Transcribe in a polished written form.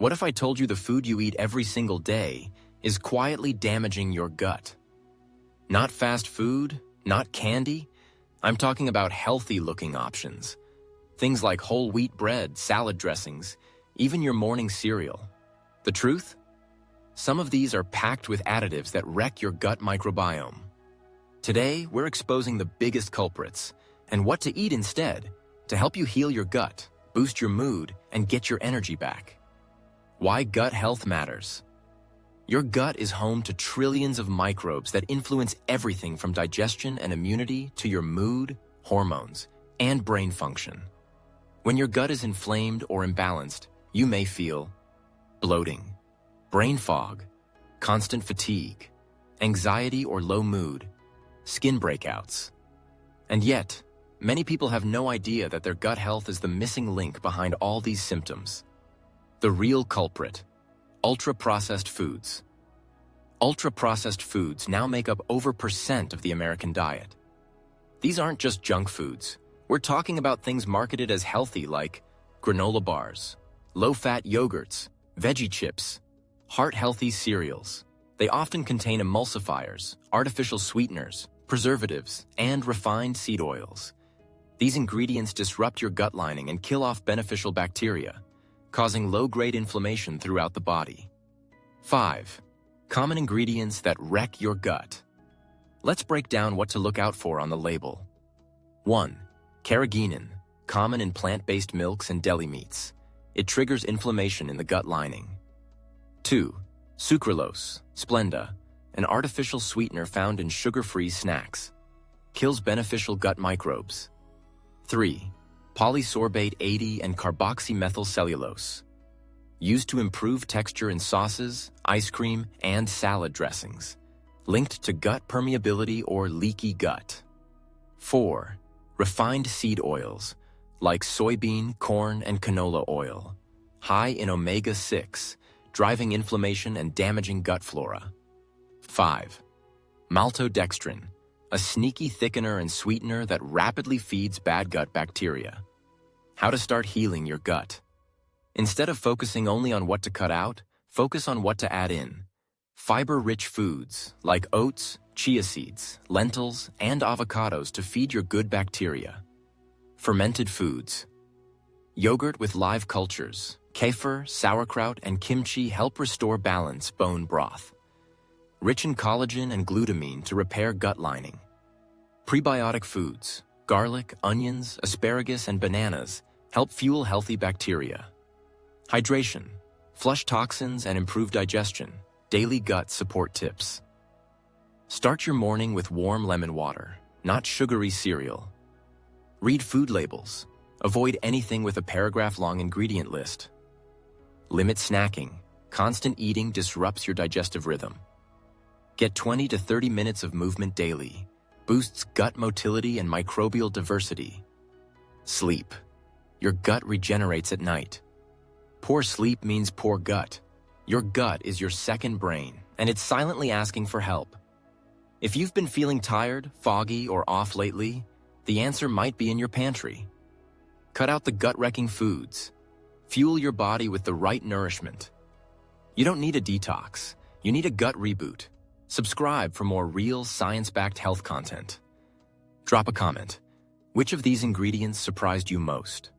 What if I told you the food you eat every single day is quietly damaging your gut? Not fast food, not candy. I'm talking about healthy-looking options. Things like whole wheat bread, salad dressings, even your morning cereal. The truth? Some of these are packed with additives that wreck your gut microbiome. Today, we're exposing the biggest culprits and what to eat instead to help you heal your gut, boost your mood, and get your energy back. Why gut health matters. Your gut is home to trillions of microbes that influence everything from digestion and immunity to your mood, hormones, and brain function. When your gut is inflamed or imbalanced, you may feel bloating, brain fog, constant fatigue, anxiety or low mood, skin breakouts. And yet, many people have no idea that their gut health is the missing link behind all these symptoms. The real culprit: ultra-processed foods. Ultra-processed foods now make up over % of the American diet. These aren't just junk foods. We're talking about things marketed as healthy like granola bars, low-fat yogurts, veggie chips, heart-healthy cereals. They often contain emulsifiers, artificial sweeteners, preservatives, and refined seed oils. These ingredients disrupt your gut lining and kill off beneficial bacteria, causing low-grade inflammation throughout the body. 5. Common ingredients that wreck your gut. Let's break down what to look out for on the label. 1. Carrageenan, common in plant-based milks and deli meats. It triggers inflammation in the gut lining. 2. Sucralose, Splenda, an artificial sweetener found in sugar-free snacks. Kills beneficial gut microbes. 3. Polysorbate 80 and carboxymethylcellulose. Used to improve texture in sauces, ice cream, and salad dressings. Linked to gut permeability or leaky gut. 4. Refined seed oils, like soybean, corn, and canola oil. High in omega-6, driving inflammation and damaging gut flora. 5. Maltodextrin, a sneaky thickener and sweetener that rapidly feeds bad gut bacteria. How to start healing your gut. Instead of focusing only on what to cut out, focus on what to add in. Fiber-rich foods like oats, chia seeds, lentils, and avocados to feed your good bacteria. Fermented foods. Yogurt with live cultures, kefir, sauerkraut, and kimchi help restore balance bone broth. Rich in collagen and glutamine to repair gut lining. Prebiotic foods, garlic, onions, asparagus, and bananas help fuel healthy bacteria. Hydration, flush toxins and improve digestion. Daily gut support tips. Start your morning with warm lemon water, not sugary cereal. Read food labels. Avoid anything with a paragraph-long ingredient list. Limit snacking. Constant eating disrupts your digestive rhythm. Get 20 to 30 minutes of movement daily. Boosts gut motility and microbial diversity. Sleep. Your gut regenerates at night. Poor sleep means poor gut. Your gut is your second brain, and it's silently asking for help. If you've been feeling tired, foggy, or off lately, the answer might be in your pantry. Cut out the gut-wrecking foods. Fuel your body with the right nourishment. You don't need a detox. You need a gut reboot. Subscribe for more real, science-backed health content. Drop a comment. Which of these ingredients surprised you most?